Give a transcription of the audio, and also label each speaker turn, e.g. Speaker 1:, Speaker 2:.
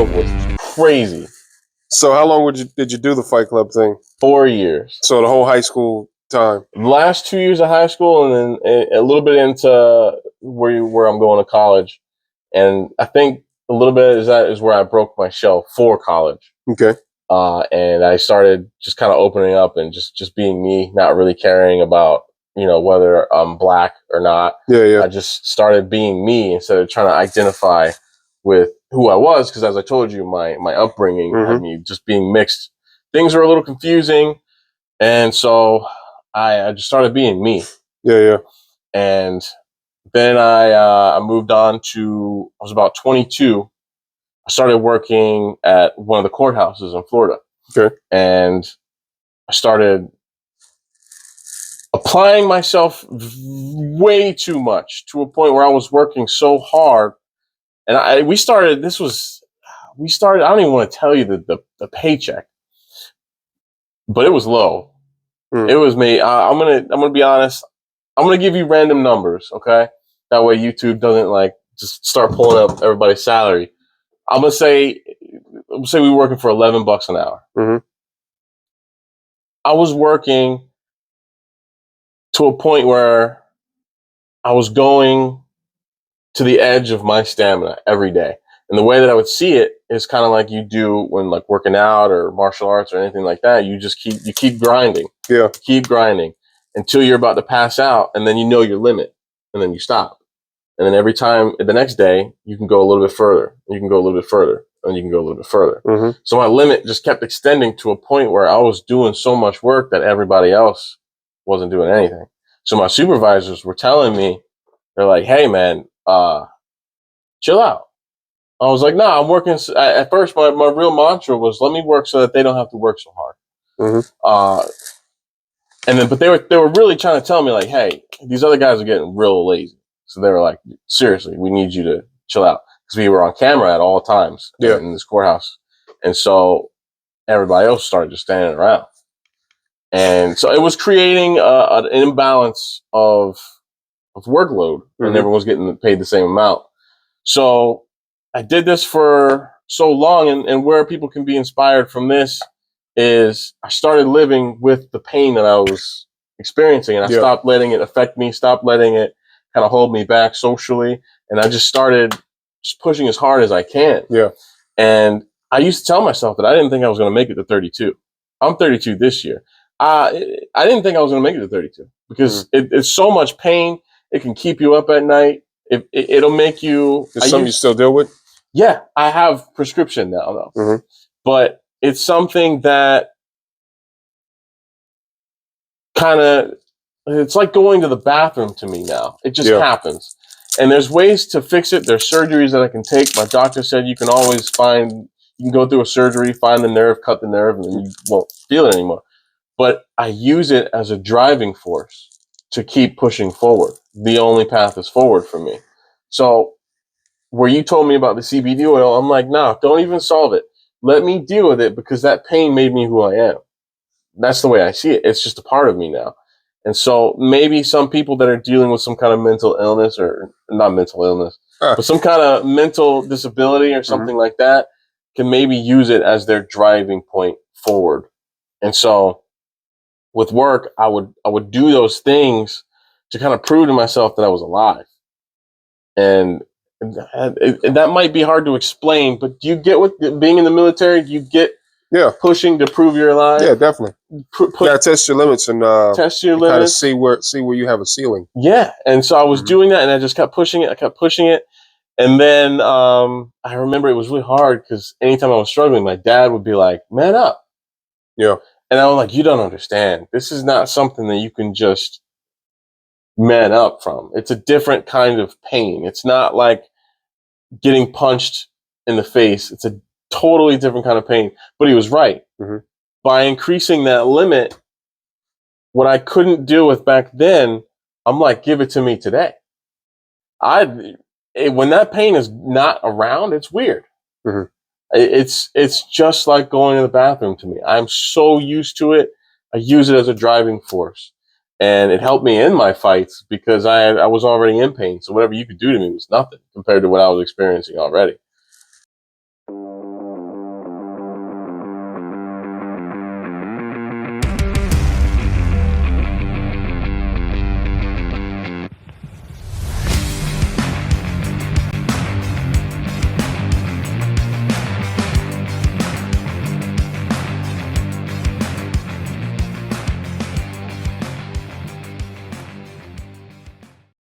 Speaker 1: was crazy.
Speaker 2: So how long did you do the Fight Club thing?
Speaker 1: 4 years.
Speaker 2: So the whole high school time.
Speaker 1: Last 2 years of high school, and then a little bit into where I'm going to college. And I think a little bit is where I broke my shell for college.
Speaker 2: Okay.
Speaker 1: And I started just kind of opening up and just being me, not really caring about, whether I'm black or not.
Speaker 2: Yeah.
Speaker 1: I just started being me instead of trying to identify with who I was. Because as I told you, my upbringing had me just being mixed. Things were a little confusing. And so I just started being me.
Speaker 2: Yeah.
Speaker 1: And then I moved on to, I was about 22. I started working at one of the courthouses in Florida.
Speaker 2: Okay.
Speaker 1: And I started applying myself way too much to a point where I was working so hard. And we started, I don't even want to tell you the paycheck, but it was low. It was me. I'm going to be honest. I'm going to give you random numbers. Okay. That way YouTube doesn't just start pulling up everybody's salary. I'm going to say we were working for $11 an hour. I was working to a point where I was going to the edge of my stamina every day. And the way that I would see it is kind of like you do when working out or martial arts or anything like that. You just keep grinding.
Speaker 2: Yeah.
Speaker 1: Keep grinding until you're about to pass out, and then you know your limit, and then you stop. And then every time, the next day, you can go a little bit further. You can go a little bit further, and you can go a little bit further. So my limit just kept extending to a point where I was doing so much work that everybody else wasn't doing anything. So my supervisors were telling me, they're like, "Hey, man, chill out." I was like, "No, I'm working." At first, my real mantra was, "Let me work so that they don't have to work so hard." But they were really trying to tell me hey, these other guys are getting real lazy. So they were like, seriously, we need you to chill out, because we were on camera at all times in this courthouse. And so everybody else started just standing around. And so it was creating an imbalance of workload, and everyone was getting paid the same amount. So I did this for so long, and where people can be inspired from this is I started living with the pain that I was experiencing, and I stopped letting it affect me, stopped letting it kind of hold me back socially. And I just started just pushing as hard as I can.
Speaker 2: Yeah.
Speaker 1: And I used to tell myself that I didn't think I was going to make it to 32. I'm 32 this year. I didn't think I was going to make it to 32 because it's so much pain. It can keep you up at night. It'll make you.
Speaker 2: Is something you still deal with?
Speaker 1: Yeah, I have prescription now though. But it's something that it's like going to the bathroom to me now. It just happens. And there's ways to fix it. There's surgeries that I can take. My doctor said you can go through a surgery, find the nerve, cut the nerve, and then you won't feel it anymore. But I use it as a driving force to keep pushing forward. The only path is forward for me. So where you told me about the CBD oil, I'm like, no, don't even solve it. Let me deal with it, because that pain made me who I am. That's the way I see it. It's just a part of me now. And so maybe some people that are dealing with some kind of mental illness, or not mental illness, but some kind of mental disability or something like that, can maybe use it as their driving point forward. And so with work, I would do those things to kind of prove to myself that I was alive. And that might be hard to explain, but do you get what being in the military? Do you get pushing to prove you're alive?
Speaker 2: Yeah, definitely. You gotta test your limits and
Speaker 1: test your limits.
Speaker 2: Kind of see where you have a ceiling.
Speaker 1: Yeah, and so I was doing that, and I just kept pushing it. I kept pushing it, and then I remember it was really hard because anytime I was struggling, my dad would be like, "Man up."
Speaker 2: Yeah,
Speaker 1: and I was like, "You don't understand. This is not something that you can just man up from. It's a different kind of pain. It's not like getting punched in the face. It's a totally different kind of pain." But he was right. By increasing that limit, what I couldn't deal with back then, I'm like, give it to me today. When that pain is not around, it's weird. It's just like going to the bathroom to me. I'm so used to it. I use it as a driving force. And it helped me in my fights because I was already in pain. So whatever you could do to me was nothing compared to what I was experiencing already.